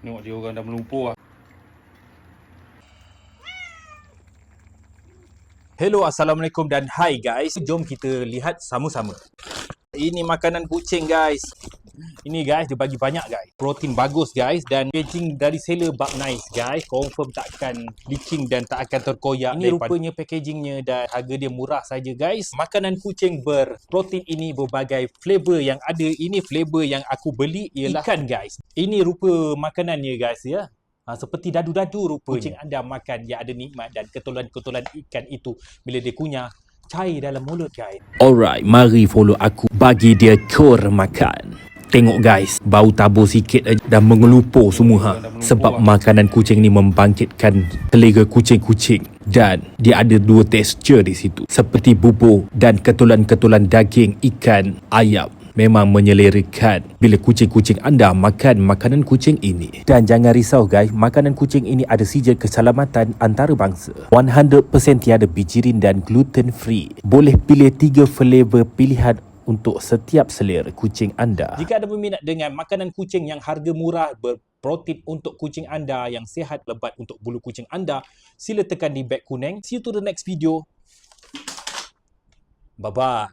Tengok dia orang dah melumpur lah. Hello, Assalamualaikum dan hi guys. Jom kita lihat sama-sama. Ini makanan kucing guys. Ini guys, dia bagi banyak guys. Protein bagus guys. Dan packaging dari seller bak nice guys. Confirm tak akan leaking dan tak akan terkoyak. Ini rupanya packagingnya dan harga dia murah saja guys. Makanan kucing berprotein ini berbagai flavor yang ada. Ini flavor yang aku beli ialah ikan guys. Ini rupa makanannya guys ya. Seperti dadu-dadu rupanya. Kucing anda makan yang ada nikmat dan ketulan-ketulan ikan itu bila dia kunyah cair dalam mulut guys. Alright, mari follow aku bagi dia kur makan. Tengok guys, bau tabur sikit dah mengelupur semua sebab makanan kucing ni membangkitkan selera kucing-kucing dan dia ada dua tekstur di situ seperti bubur dan ketulan-ketulan daging ikan ayam. Memang menyelerakan bila kucing-kucing anda makan makanan kucing ini. Dan jangan risau guys, makanan kucing ini ada sijil keselamatan antarabangsa. 100% tiada bijirin dan gluten free. Boleh pilih 3 flavor pilihan untuk setiap selera kucing anda. Jika ada berminat dengan makanan kucing yang harga murah berprotein untuk kucing anda, yang sihat lebat untuk bulu kucing anda, sila tekan di beg kuning. See you to the next video. Bye-bye.